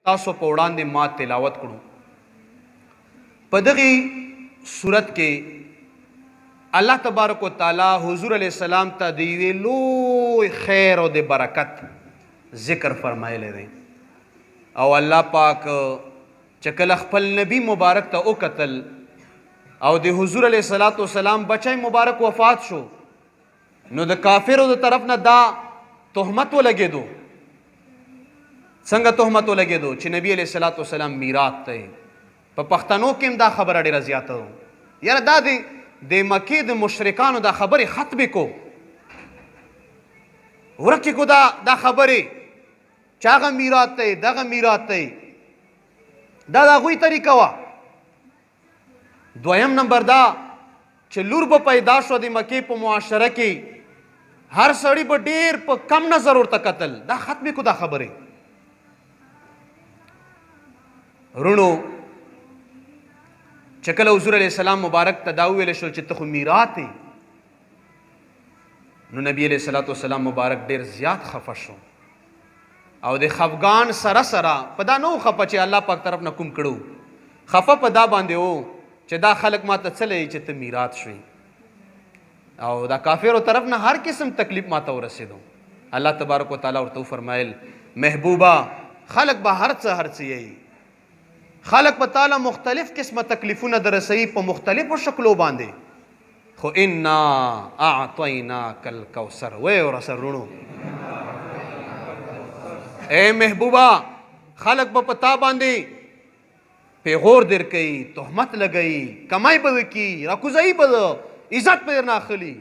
تاسو په وړاندې ما تلاوت کړو. په دغه صورت کې الله تبارک وتعالی حضور علیہ السلام ته د یوې لوی خیر او د برکت ذکر فرمایلی دی. او الله پاک چې کله خپل نبی مبارک ته وکتل او د حضور علیہ السلام بچی مبارک وفات شو، نو د کافرو د طرف نه دا تهمت ولګېدو. څنګه تهمت ولګېدو چې نبی علیہ السلام میراث دی. په پښتنو کې هم دا خبره ډېره زیاته ده. یاره دا د مکې د مشرکانو دا خبرې ختمې کو، ورکې کو دا خبرې چې هغه میراث دی دغه میراث دی. دا د هغوی طریقه وه. دویم نمبر دا چې لور به پیدا شو د مکې په معاشره کې، هر سړی به ډېر په کم نظر ورته کتل. دا ختمې کو دا خبرې. رونو چې کله حضور علیہ السلام مبارک ته دا وویل شو چې ته خو میراث یې، نو نبی علیہ السلام مبارک ډېر زیات خفه شو. او د خفګان سره سره په دا نه و خفه چې الله پاک طرف نه کوم کړو، خفه په دا باندې و چې دا خلک ما ته څه لایي چې ته میراث شوې. او دا کافرو طرف نه هر قسم تکلیف ما ته ورسېدو. الله تبارک وتعالی ورته وفرمایل محبوبه خلک به هر څه یي، خلق په تعالی مختلف قسمه تکلیفونه درسوي په مختلفو شکلو باندې، خو انا اعطیناک الکوثر. وی ورسره رونو اے محبوبه خلق به په تا باندې پیغور در کوي، تهمت لګوي، کمای به وکړي، راکوزایي به ده، عزت به درنه اخلي.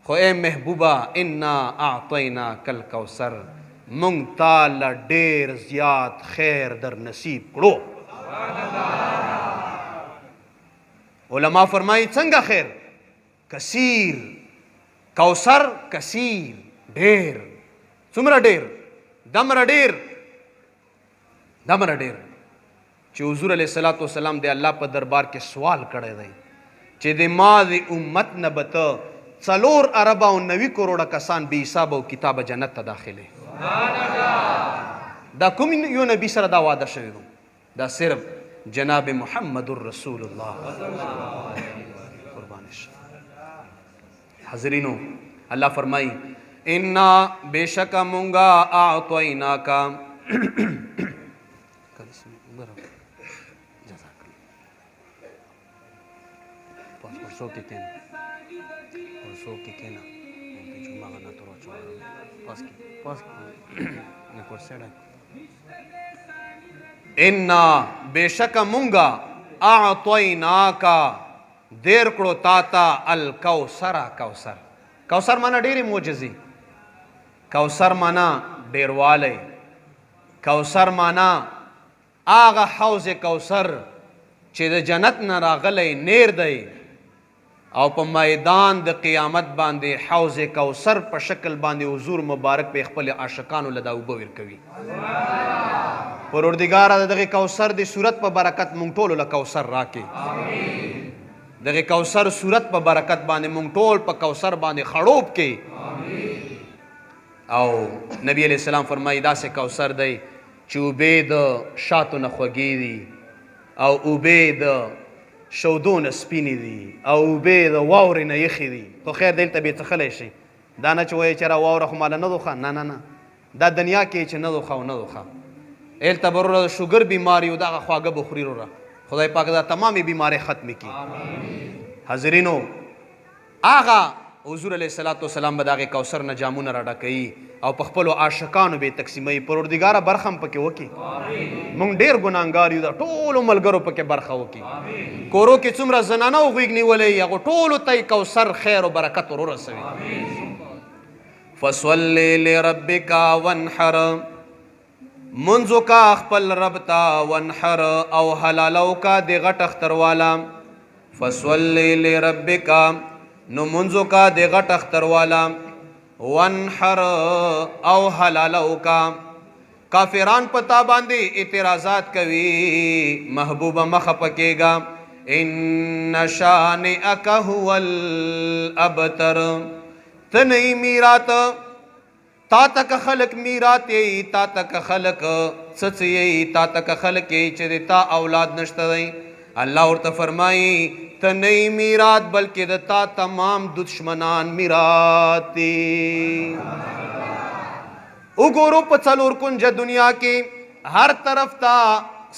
خو اے محبوبه انا اعطیناک الکوثر، مونږ تاله ډېر زیات خیر در نصیب کړو. علماء فرمایي څنګه خیر؟ کثیر، کوثر کثیر، ډېر. څومره ډېر؟ دمره ډېر چې حضور علیہ السلام د الله په دربار کې سوال کړی دی چې د ما د امت نه به ته 4 ارب او 90 کروڑه کسان بې حسابه او کتابه جنت ته داخلې. دا کوم یو نبی سره دا وعده شوی دی؟ دا صرف جناب محمد رسول الله. قربان شه حضرینو، الله فرمائی انا بیشک مونگا اعطینا کا انا بیشک مونگا اعطیناکا دیر کړو تا ته الکوثر. کوثر مانا ډېرې معجزې، کوثر مانا ډېروالی، کوثر مانا هغه حوض کوثر چې د جنت نه راغلی نیر دی او په میدان د قیامت باندې حوض کوثر په شکل باندې حضور مبارک په خپل عاشقانو له دا اوبه ورکوي. پروردګاره دغه کوثر د صورت په برکت مونږ ټولو له کوثر راکې. دغه کوثر صورت په برکت باندې مونږ ټول په کوثر باندې خړوب کې. او نبی علیہ السلام فرمایي داسې کوثر دی چې اوبې د شاتو نه خوږې دي، او اوبې د شودو نه سپینې دي، او اوبې د واورې نه یخې دي. خو خیر دلته بې څښلی شي. دا نه چې وایي چې را واوره خو ماله نه دوخه، نه، دا دنیا کې چې نه دوخه او نه دوخه. هلته به وروره د شوګر بیماري او دغه خواږه به خوري وروره. خدای پاک دا تمامې بیمارۍ ختمې کړي. حاضرینو، هغه حضور علیہ السلام به د هغې کوثر نه جامونه راډکوي او په خپلو عاشقانو به یې تقسیموي. پروردګاره برخه هم پکې وکړي. موږ ډېر ګناهګار یو، د ټولو ملګرو پکې برخه وکړي. کورو کې څومره زنانه او غوږ نیولی هغو ټولو ته یې کوثر خیر او برکت ورورسوي. فصلی لربک وانحر، منځو کا خپل رب ته، وانحر او حلالو کا د غټ اختر والا. فصلی لربک، نو منځو کا د غټ اختر والا، وانحر او حلالو کا. کافران پتا باندې اعتراضات کوي، محبوبه مخه پکېږه، ان شانئک هو الابتر. ته نه یې میراث، تا تک خلق میراث یې، تا تک خلق څه یې تا ته خلک یې چې د تا اولاد نشته دی الله ورته فرمایي ته نه یې میرات بلکې د تا تمام دشمنان میرات دي وګورو په څلور کنجه دنیا کې هر طرف ته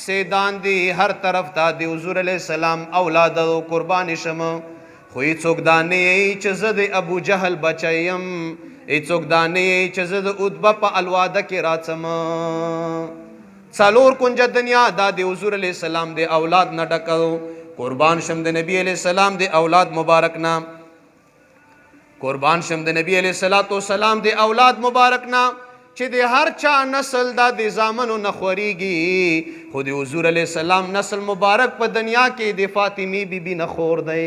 سیدان دي هر طرف ته د حضور علیه السلام اولاد او قربان شم خو هیڅوک دا نه یې چې زه د ابو جهل بچی یم هیڅوک دا نه یې چې زه د عتبه په الواده کې راڅم څلور کنجه دنیا دا د حضور علیه السلام د اولاد نه ډکه قربان شم د نبی علیه السلام د اولاد مبارک نه قربان شم د نبی علیه السلام د اولاد مبارک نه چې د هر چا نسل دا د زامنو نه خوريږي خو د حضور علیه السلام نسل مبارک په دنیا کې د فاطمی بیبي نه خور دی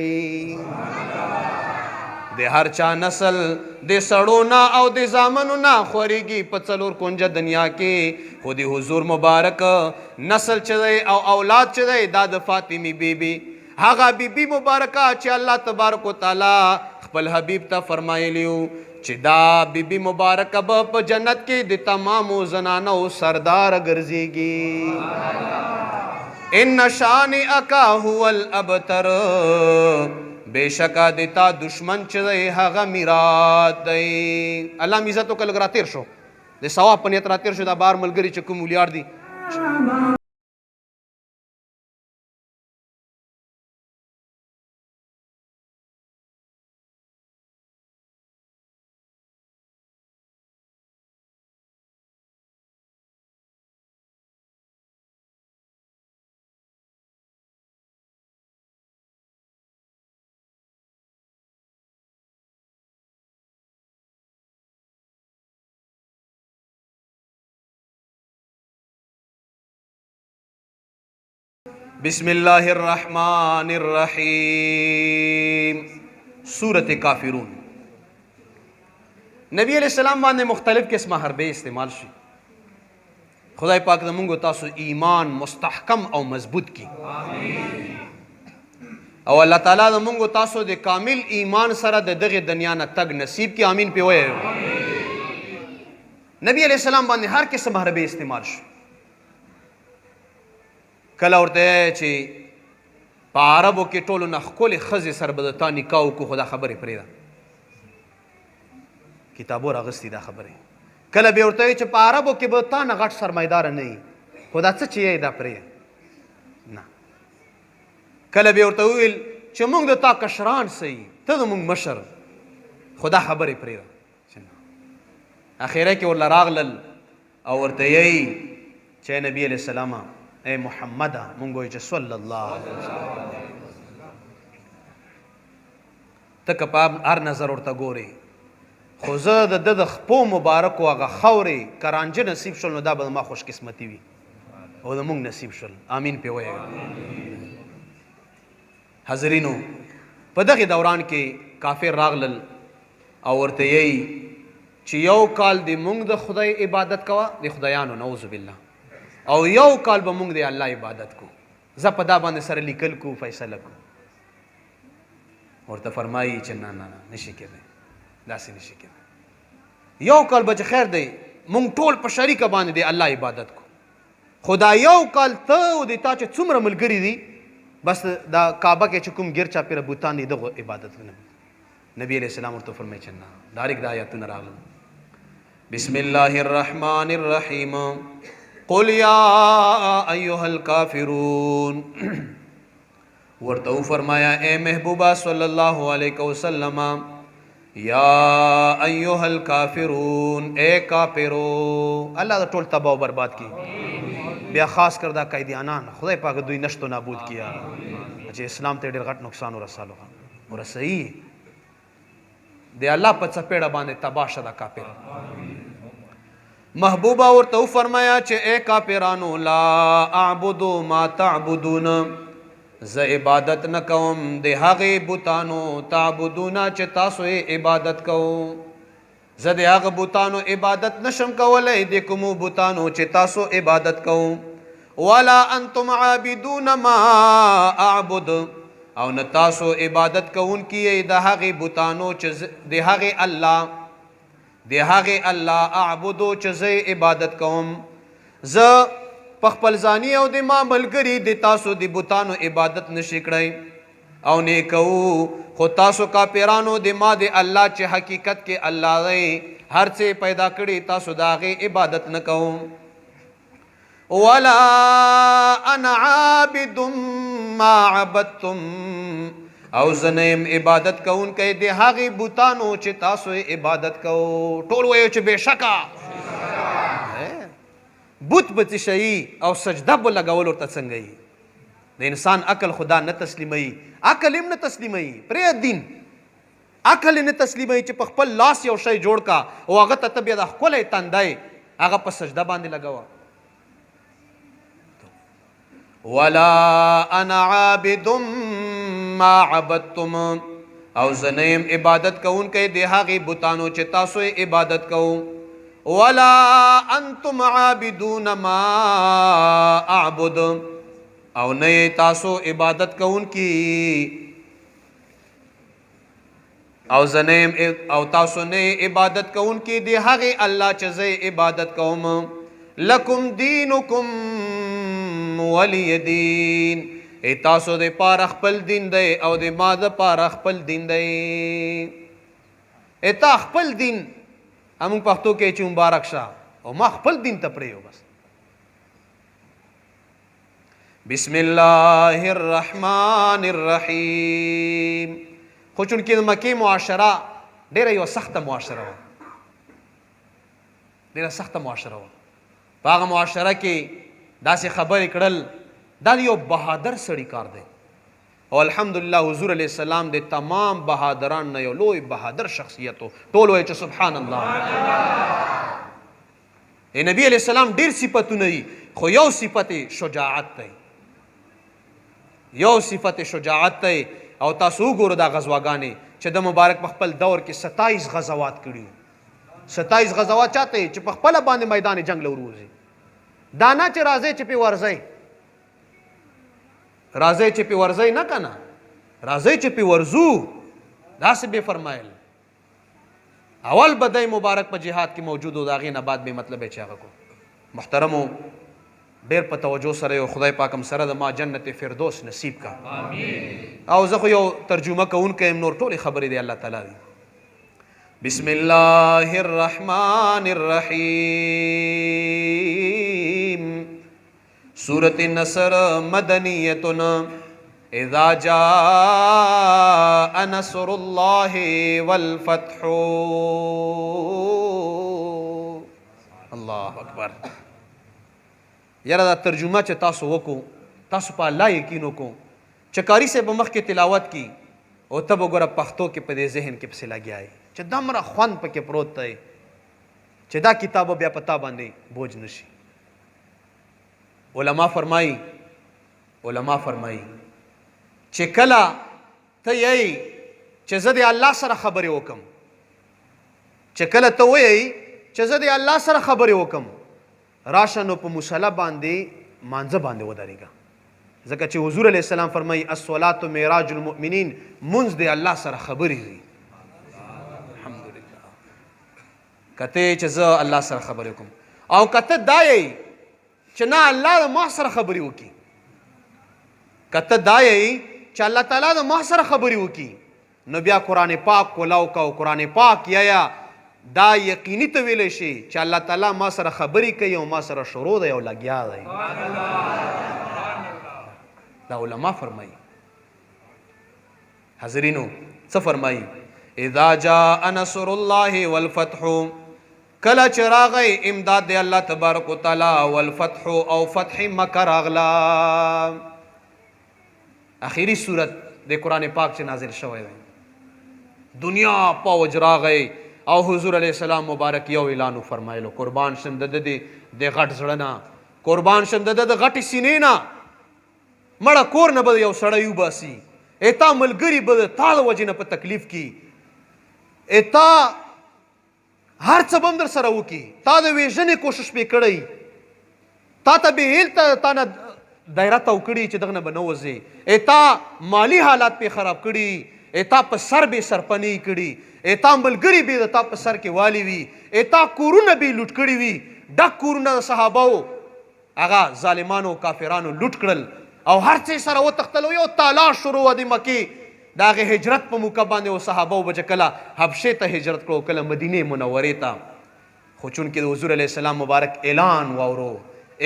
د هر چا نسل د سړو نه او د زامنو نه خوريږي په څلور کنجه دنیا کې خو د حضور مبارک نسل چې دی او اولاد چې دی دا د فاطمی بیبي هغه بیبي مبارکه چې الله تبارک وتعالی خپل حبیب ته فرمایلیو چې دا بیبي مبارکه به په جنت کې د تمامو زنانو سردار ګرځيږي ان شانئک هو الابتر بېشکه د تا دشمن چې دی هغه میرات دی الله عزت وکړه لږ راتېر شو د ثواب په نیت راتېر شو دا بار ملګري چې کوم ولیار دي بسم اللہ الرحمن الرحیم سورت کافرون نبی علیہ السلام باندې مختلف قسمه حربې استعمال شي خدای پاک زموږ تاسو ایمان مستحکم او مضبوط کی او الله تعالی زموږ تاسو د کامل ایمان سره د دغه دنیا نه تګ نصیب کی امین په وایو نبی علیہ السلام باندې هر قسم حربې استعمال شي کله ورته چې په عربو کې ټولو نه ښکلې ښځې سره به د تا نکاح وکړو خو دا خبرې پرېږده کتابو راغستې دا خبرې کله به ورته وایي چې په عربو کې به تا نه غټ سرمایداره نه وي خو دا څه چې یې دا پرېږده نه کله به ورته وویل چې موږ د تا کشران څه یي ته زموږ مشر خو دا خبرې پرېږده اخره کې ورله راغلل او ورته یې چې نبي علیه السلام اے محمد مونږ وایو چې صلی الله علیه وسلم ته که په هر نظر ورته ګورې خو زه د ده د خپو مبارکو هغه خاورې که رانجه نصیب شول نو دا به زما خوش قسمتي وي او د مونږ نصیب شول امین پې وایو حاضرینو په دغې دوران کې کافر راغلل او ورته یې چې یو کال د مونږ د خدای عبادت کوه د خدایانو نعوذ بالله او یو کال به مونږ د الله عبادت کو زه په دا باندې سره لیکل کو فیصله کو ورته فرمایي چې نه نه نه نشي کېدی داسې نشي کېدی یو کال به چې خیر دی مونږ ټول په شریکه باندې د الله عبادت کو خو دا یو کال ته او د تا چې څومره ملګري دي بس دا کعبه کې چې کوم ګیر چاپېره بوتان دي دغه عبادت نه نبی علیہ السلام ورته فرمایي چې نه ډایرکټ دا آیاتونه راغلل بسم الله الرحمن الرحیم قل یا ایها الکافرون ورته فرمایا اے محبوبہ صلی اللہ علیہ وسلم یا ایها الکافرون اے کافرو اللہ دا ټول تباہ و برباد کی بیا خاص کر دا قیدیانان خدای پاک دوی نشت و نابود کیا چې اسلام ته ډېر غټ نقصان ورسالو ورسوي دی الله په څپېړه باندې تباه شه دا کافر محبوبہ ورته فرمایا چې اے کافرانو لا اعبد ما تعبدون ز عبادت نه کوم د هغه بوتانو تعبدون چې تاسو عبادت کوو زه د هغه بوتانو عبادت نشم کولای د کوم بوتانو چې تاسو عبادت کوو ولا انتم عابدون ما اعبد او نه تاسو عبادت کوونکي د هغه بوتانو چې د هغه الله اعبدو چې زه عبادت کوم زه په خپل ځاني او د ما ملګري د تاسو د بتانو عبادت نشي کړی او نه کوو خو تاسو کافرانو د ما د الله چې حقیقت کې الله دی هر څه پیدا کړي تاسو د هغې عبادت نه کوو ولا انا عابد ما عبدتم او زنیم عبادت کوونکی د هغې بوتانو چې تاسو عبادت کوو ټول وایو چې بېشکه بت به څه شي او سجده به لګول ورته څنګه وي د انسان عقل خدا نه تسلیموي عقل هم نه تسلیموي پرېږد دین عقل نه تسلیموي چې په خپل لاس یو شی جوړ کا او هغه ته ته بیا د ښکلی تندی هغه په سجده باندې لګوه ولا انا عابد ما عبدتم او زنیم عبادت کوونکی د هغې بتانو چې تاسو عبادت کوو ولا انتم عابدون ما اعبد او نه تاسو عبادت کوونکی او زنیم او تاسو نه عبادت کوونکی د هغې الله چې زه عبادت کوم لکم دینکم ولی دین تاسو د پاره خپل دین دی او د ما د پاره خپل دین دی تا خپل دین همون پښتو کې چې مبارک شه او ما خپل دین ته پرېږو بس بسم الله الرحمن الرحیم خو چونکې د مکې معاشره ډېره یوه سخته معاشره وه ډېره سخته معاشره وه په هغه معاشره کې داسې خبرې کړل دا د یو بهادر سړي کار دی او الحمدلله حضور علیه السلام د تمام بهادران نه یو لوی بهادر شخصیت و ټول وایي چې سبحان الله نبی علیه السلام ډېر صفتونه دي خو یو صفت شجاعت دی یو صفت شجاعت دی او تاسو وګورو دا غزواګانې چې د مبارک په خپل دور کې 27 غزوات کړي 27 غزوات چاته چې په خپله باندې میدان جنگ له وروځي دا نه چې راځئ چې پې ورځئ راځئ چې پې ورځئ نه که نه راځئ چې پې ورځو داسې به فرمایل اول به دی مبارک په جهاد کې موجود و د هغې نه بعد به مطلب یې چې هغه کو محترمو ډېر په توجه سره یو خدای پاک هم سره د ما جنت فردوس نصیب کا او زه خو یو ترجمه کوونکی یم نور ټولې خبرې دی الله تعالی دی بسم الله الرحمن الرحیم سورة النصر مدنیتن اذا جاء نصر الله والفتح الله اکبر یاره دا ترجمه چې تاسو وکړو تاسو په الله یقین وکړو چې قاري صاحب مخکې تلاوت کی او ته به ګوره پښتو کې په دې ذهن کې پسې لګیا یې چې دومره خوند پکې پروت دی چې دا کتاب بیا په تا باندې بوج نشي علما فرمایي چې کله ته یې چې زه د الله سره خبرې وکم چې کله ته وایې چې زه د الله سره خبرې وکم راشه نو په مصلی باندې مانځه باندې ودرېږه ځکه چې حضور علیه السلام فرمایي الصلاة معراج المؤمنین منځ د الله سره خبرې دي الحمدلله که ته چې زه الله سره خبرې وکم او که ته دا یې چې نه الله د ما سره خبرې وکړي که ته دا یې چې الله تعالی د ما سره خبرې وکړي نو بیا قرآن پاک کولاو کا او قرآن پاک یا دا یقیني ته ویلی شي چې الله تعالی ما سره خبرې کوي او ما سره شروع دی او لګیا دی دا علما فرمایي حاضرینو څه فرمایي اذا جاء نصر الله والفتح کله چې راغی امداد دی الله تبارک وتعالی والفتح او فتح مکه راغله اخیری صورت د قرآن پاک چې نازل شوی دی دنیا پوج راغی او حضور علیه السلام مبارک یو اعلان فرمایلو قربان شم د غټ زړه نه قربان شم د غټې سینې نه مړه کور نه به یو سړی وباسي تا ملګري به تا د وجې نه په تکلیف کې تا هر څه به هم در سره وکړي تا د ویژنې کوشش پې کړی تا ته به هیل تا نه دایره تاو کړي چې دغه نه به نه وځې تا مالی حالات پې خراب کړي تا په سر به سرپنی کړي تا ملګري به د تا په سر کې والی وي تا کورونه به لوټ کړي وي ډک کورونه د صحابهو هغه ظالمانو کافرانو لوټ کړل او هر څه سره وتښتل. یو تالاش شروع و د مکې د هغې هجرت په موقع باندې او صحابه به چې کله حبشې ته هجرت کړو کله مدینې منورې ته. خو چونکې د حضور علیه السلام مبارک اعلان واورو،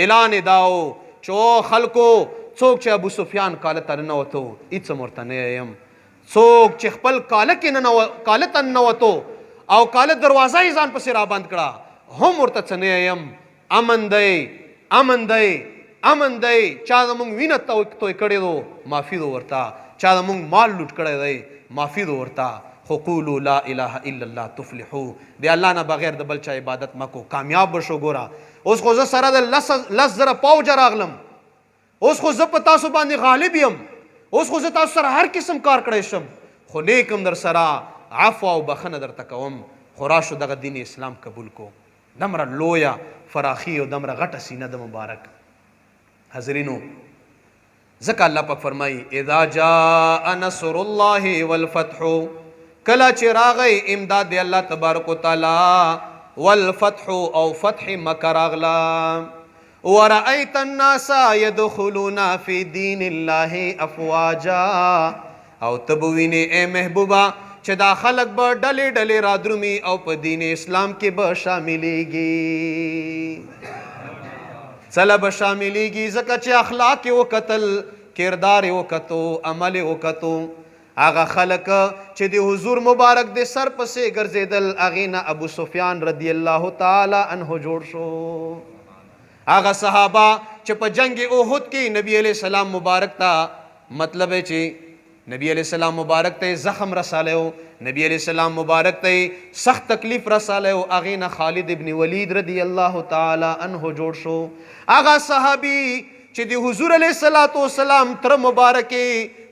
اعلان یې دا و چې خلکو څوک چې ابو سفیان کاله ته ننوتو هېڅ هم ورته نه یم، څوک چې خپل کاله ته ننوتو او کاله دروازه یې ځان پسې رابند کړه هم ورته څه نه یم. امن دی، امن دی، امن دی. چا زمونږ وینه توی کړې دو معافي دو ورته، چا زمونږ مال لوټ کړی دی معافي دو ورته. خو قولو لا اله الا الله تفلحو، د الله نه بغیر د بل چا عبادت مکو کامیاب بشو. ګوره اوس خو زه سره د 10,000 پوجه راغلم، اوس خو زه په تاسو باندې غالب یم، اوس خو زه تاسو سره هر قسم کار کړی شم، خو نیک هم در سره عفو او بخښنه درته کوم. خو راشو دغه دین اسلام قبول کو. دمره لویه فراخي او دمره غټه سینه د مبارک. حضرینو ځکه الله پاک فرمایي اذا جاء نصر الله والفتح، کله چې راغی امداد دی الله تبارک وتعالی، والفتح او فتح مکه راغله، ورأيت الناس يدخلون في دين الله افواجا، او تبوینه اے محبوبا چې دا خلق به ډلې ډلې رادرومي او په دین اسلام کې به شاملېږي. څله به شاملېږي ځکه چې اخلاق یې وکتل، کردار یې وکتو، عمل یې وکتو. هغه خلق چې د حضور مبارک د سر پسې ګرځېدل هغې نه ابو سفیان رضی الله تعالی عنه جوړ شو. هغه صحابه چې په جنگ احد کې نبی علیہ السلام مبارک ته مطلب ہے چې نبی علیہ السلام مبارک ته زخم رسالی و، نبی علیہ السلام مبارک ته سخت تکلیف رسالی و، هغې نه خالد ابن ولید رضی الله تعالی عنه جوړ شو. هغه صحابي چې د حضور علیہ السلام تر مبارکې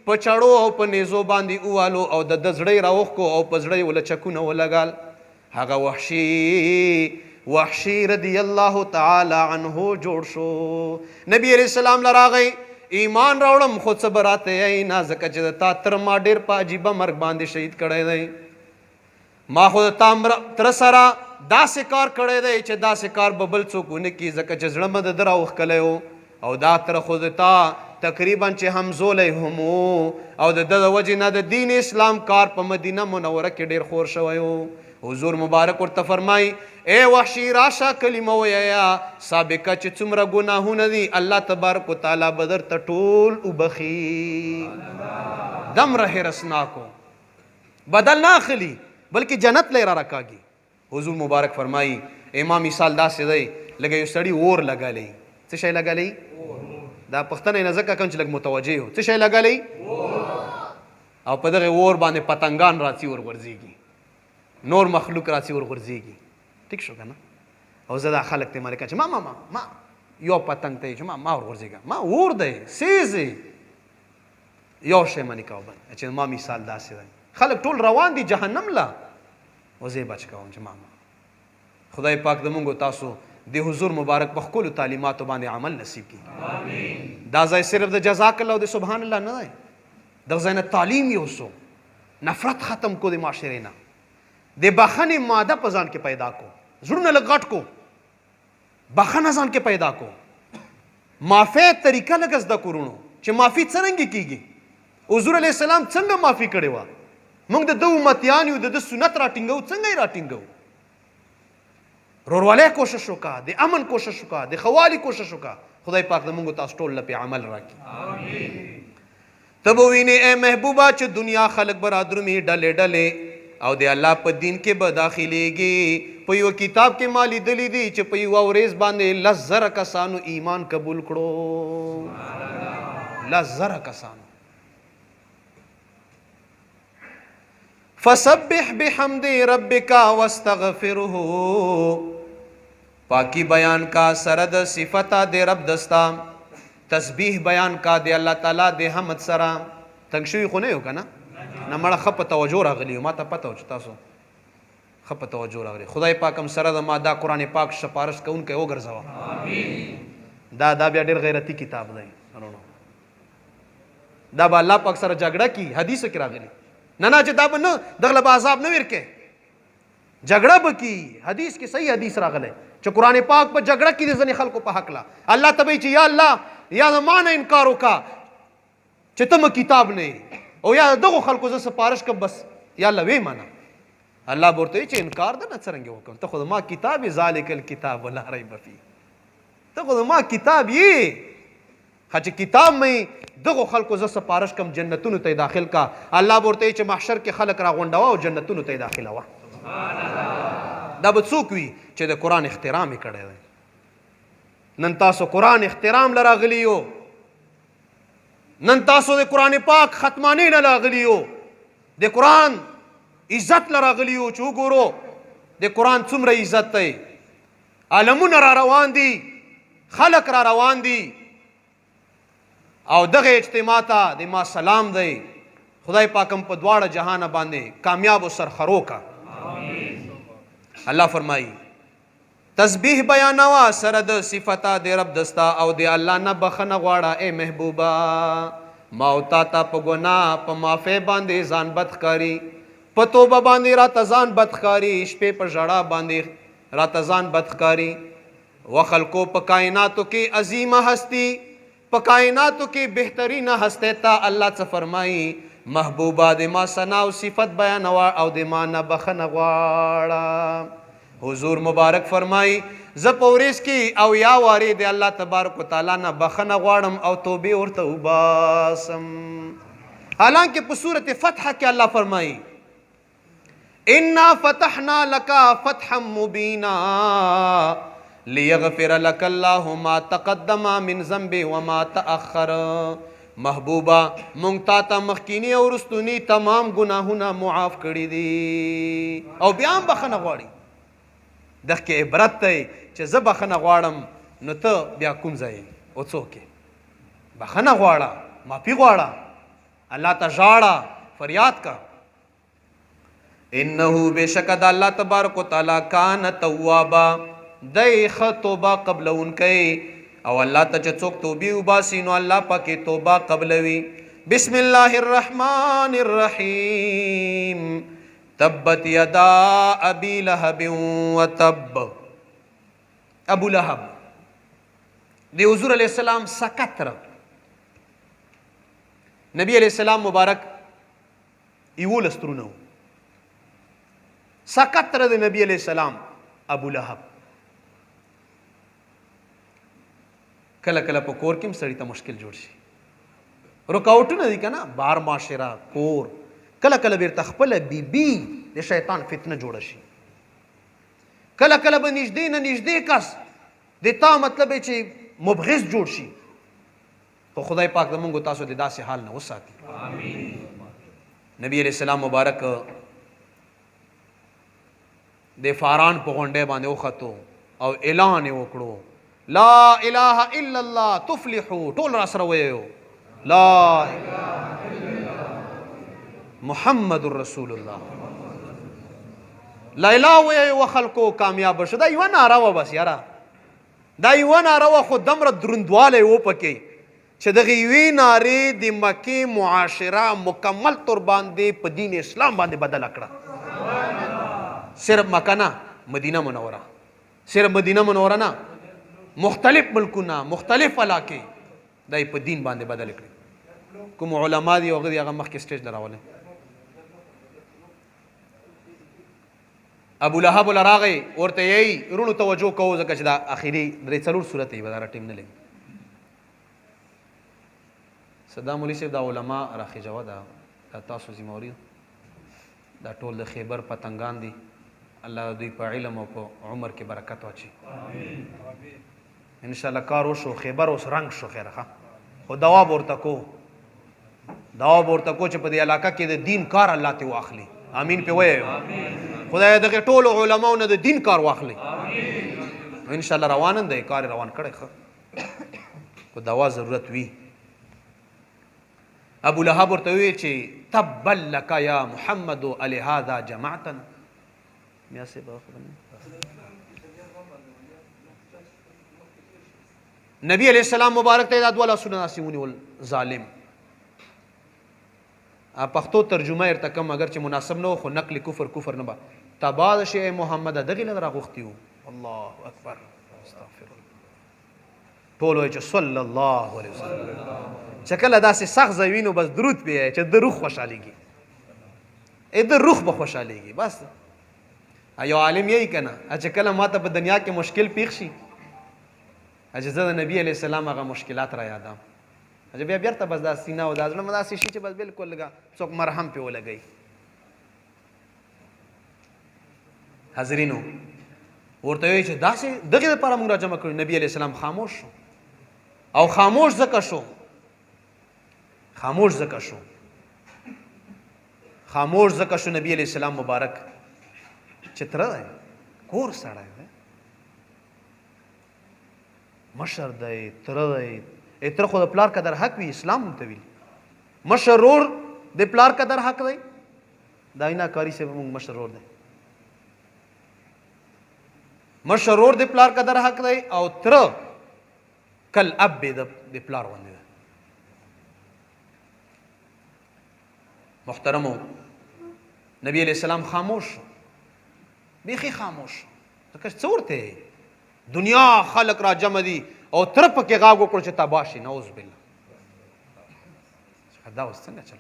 په چړو او په نیزو باندې اوالو او د زړی راوښکو او په زړی ول چکونه ولګال، هغه وحشي رضی الله تعالی عنه جوړ شو. نبی علیہ السلام لراغی ایمان راوړم خو څه به راته یې نه، ځکه چې تا تر ما ډېر په عجیبه مرګ باندې شهید کړی دی. ما خو د تا تره سره داسې کار کړی دی چې داسې کار به بل څوک ونه کړي، ځکه چې زړه مې د ده راوښکلی و او دا تره خو د تا تقریبا چې همزولی هم و او د ده د وجې نه د دین اسلام کار په مدینه منوره کې ډېر خور شوی و. حضور مبارک ورته فرمایي اے وحشي راشه کلمه ویایا سابقه چې څومره ګناهونه دي الله تبارک وتعالی به درته ټول وبخي. دمره حرسناکو بدل نه اخلي بلکې جنت لی را رکاږي. حضور مبارک فرمایي ما مثال داسې دی لکه یو سړي اور لګلی. څه شی لګلی؟ دا پښتنه یې نه ځکه کوم چې لږ متوجه و. څه شی لګلی؟ او په دغه اور باندې پتنګان راځي ور غورځېږي، نور مخلوق راځي ور غورځېږي. ټیک شو که نه؟ او زه دا خلک ته مالکه چې ما یو پتنګ ته چې ما ور غورځېږه، ما اور دی سیز یو شی منې کوه بل چې ما مثال داسې دی. خلک ټول روان دي جهنم له، او زه یې بچ کوم چې ما خدای پاک د مونږ تاسو د حضور مبارک په ښکلو تعلیماتو باندې عمل نصیب کړي. دا ځای صرف د جزاک الله او د سبحان الله نه دی، دغه ځای نه تعلیم یې وسو، نفرت ختم کو د معاشرې نه، د بخښنې ماده په ځان کې پیدا کو، زړونه لږ غټ کو، بخښنه ځان کې پیدا کو، معافی طریقه لږ زده کړو چې معافي څرنګه کیږي. حضور علیه السلام څنګه معافي کړې وه، موږ د ده امتیان یو، د ده سنت راټینګو، څنګه یې راټینګو؟ روروالی کوشش وکړه، د امن کوشش وکړه، د ښه کوشش وکړه. خدای پاک د مونږ تاسو ټول لپاره عمل راکړي. ته به وینې ای محبوبه چې دنیا خلک به رادرومي ډلې ډلې او د الله په دین کې به داخلېږي. په یو کتاب کې ما لیدلی دي چې په یوه ورځ باندې 10,000 کسانو ایمان قبول کړو. 10,000 کسانو. فسبح بحمد ربک واستغفره، پاکی بیان کا سرد صفتا دے رب دستا، تسبیح بیان کا دے اللہ تعالی دے حمد سرا. تنگ شوی خو نه یو که نه؟ نه مړه ښه په توجه راغلي ما ته پته و چې تاسو ښه په توجه راغلي. خدای پاک هم سره د ما دا قرآن پاک سپارش کوونکی وګرځوه. دا بیا ډېر غیرتي کتاب دی، دا به الله پاک سره جګړه کی. حدیثو کې راغلي نه چې دا به نه دغله به عذاب نه ورکې، جګړه به کی. حدیث کې صحیح حدیث راغلی چې قرآن پاک په جګړه کې د ځینې خلکو په حق لا الله ته وایي چې یا الله یا د ما نه انکار وکړه چې ته م کتاب نه او یا دغو خلکو زه سپارش کوم بس یا الله وی منه الله به ورته وایي چې انکار ده نه څرنګه وکړم ته خو د ما کتاب یې ذالک الکتاب لا ریب فیه ته خو د ما کتاب یې ښه چې کتاب مې دغو خلکو زه سپارش کوم جنتونو ته یې داخل کا الله به ورته وایي چې محشر کې خلک راغونډوه او جنتونو ته یې داخلوه دا به څوک وي چې د قرآن احترام یې کړی دی نن تاسو قرآن احترام له راغلي یو نن تاسو د قرآن پاک ختمانۍ نه راغلي یو د قرآن عزت له راغلي یو چې وګورو د قرآن څومره عزت دی عالمونه را روان دي خلق را روان دي او دغه اجتماع ته د ما سلام دی خدای پاکم په دواړه جهانه باندې کامیاب و سرخرو کا الله فرمایي تسبیح بیانوا سره د صفتا د رب دستا او د الله نه بخنه غواړه اے محبوبا ما او تا ته په ګناه په معافی باندې ځان بد ښکاري په توبه باندې راته ځان بد ښکاري شپې په ژړا باندې راته ځان بد ښکاري و خلکو په کائناتو کې عظیمه هستی په کائناتو کې بهترینه هستی تا الله څه فرمایي محبوبا د ما ثنا او صفت بیانوا او د ما نه بخنه غواړه حضور مبارک فرمایي زه په ورځ کې او یا وارې د الله تبارک وتعالی نه بخنه غواړم او توبې ورته وباسم حالانکه په صورت فتح کې الله فرمایي انا فتحنا لك فتحا مبینا لیغفر لك الله ما تقدم من ذنب وما تأخر محبوبا مونږ تا ته مخکینی او رستونی تمام ګناهونه معاف کړي دي او بیا هم بخنه غواړي دغه عبرت دی چې زه بخنه غواړم نو ته بیا کوم ځای او څوک بخنه غواړه معافي غواړه الله ته ژاړه فریاد کا انه بشک د الله تبارک وتعالی کان توابا دی خطوبه قبلونکی او الله ته چې څوک توبې وباسي نو الله پاکې توبه قبلوي بسم الله الرحمن الرحیم تبت یدا ابی لهب وتب ابو لهب دی حضور علیہ السلام سکتر نبی علیہ السلام مبارک 11 سترونه سکتر د نبی علیہ السلام ابو لهب کله کله په کور کې هم سړی ته مشکل جوړ شي رکاوټونه دي که نه بار معاشره کور کله کله بیرته خپله بیبي د شیطان فتنه جوړه شي کله کله به نږدې نه نږدې کس د تا مطلب چې مبغض جوړ شي خو خدای پاک زموږ تاسو د داسې حال نه وساتي نبی علیہ السلام مبارک د فاران په غونډۍ باندې وختو او اعلان یې وکړو لا اله الا الله تفلحوا ټول را سره ویو لا اله الا الله محمد رسول الله لا اله ویو خلکو کامیاب شو دا یو ناره و بس یاره دا یو ناره و خو دمره دروندوالی و پکې چې دغه یوې نارې د مکې معاشره مکمل طور باندې په دین اسلام باندې بدله کړه صرف مکه نه مدینه منوره صرف مدینه منوره نه مختلف ملکونه مختلف علاقې دا په دین باندې بدل کړي کوم علما دي هغه هغه مخکې سټیج دراوله ابو لهب لراغي ورته یې رونو توجه کوو ځکه چې دا اخیری درې څلور صورت یې بداره ټیم نه لګي صدام علي صاحب دا علما راخجوا دا تاسو زموري دا ټول د خیبر پتنګان دي الله دوی په علم او په عمر کې برکت واچي امين ان شاء الله کار وشو خیبر اوس رنگ شو خیره خو دوا ورته کو چې په دې علاقه کې د دین کار الله ته واخلي امين په وایو خدای دغه ټول علماو نه د دین کار واخلي امين ان شاء الله روان دی کار روان کړي خو دوا ضرورت وی ابو لهب ورته وی چې تبل لك یا محمد علی هذا جماعتنا میا سے نبی علیہ السلام مبارک ته دا دوه لاسونه ناسې ونیول ظالم پښتو ترجمه یې ورته کوم اگر چې مناسب نه و خو نقل کفر نه به تباه شي محمد دغې له راغوښتي وو الله اکبر استغفر الله. ټول وایي چې صلی الله علیه وسلم. چې کله داسې سخت ځای وي نو بس درود پې وایي چې د روح خوشحالېږي، د روح به خوشحالېږي. بس یو عالم یې که نه چې کله ما ته په دنیا کې مشکل پیښ شي چې زه د نبي علیه السلام هغه مشکلات را یادم، بیا بیرته بس دا سینه او دا زړه مې داسې شي چې بس بلکل لږه څوک مرهم پې ولګوي. حاضرینو ورته وایي چې داسې دغې دپاره موږ را جمع کړو. نبي علیه السلام خاموش شو، او خاموش ځکه شو نبي علیه السلام مبارک چې تره دی، کور سړی دی، مشر دی، تره دی. تره خو د پلار قدر حق وي، اسلام هم ته ویلي. مشر ورور د پلار قدر حق دی، دا اینا کاري صاحب موږ مشر ورور دی، مشر ورور د پلار قدر حق دی، او تره کل اب د پلار غوندې ده. محترمو نبی علیہ السلام خاموش شو، بیخي خاموش شو. ځکه څه ورته دنیا خلق را جمع دي او تر پکې غاږ وکړو چې تباه شي، نعوذ بالله. دا اوس څنګه چل؟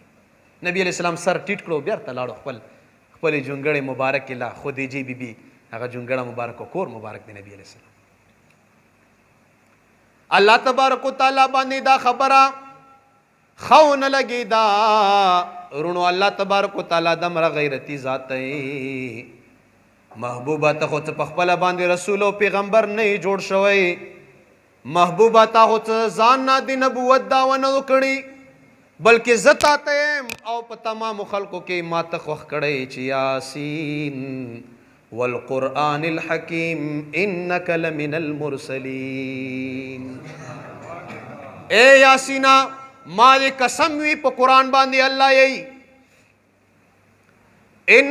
نبی علیہ السلام سر ټیټ کړو، بیرته لاړو خپلې جونګړې مبارک له خدیجې بیبي هغه جونګړه مبارک او کور مبارک دی نبی علیہ السلام. الله تبارک وتعالی باندې دا خبره خو نه لګېدا رونو. الله تبارک وتعالی دمره غیرتی ذات دی. محبوبه ته خو څه په خپله باندې رسول او پیغمبر نه جوړ شوی. محبوبه تا خو څه ځان نه د نبوت دعوه نه وکړي، بلکې زه تا ته یم او په تمامو خلکو کې ما ته خوښ کړی چې یاسین والقرآن الحکیم انک لمن المرسلین. اے یاسینا ما دې قسم وي په قرآن باندې الله یی ان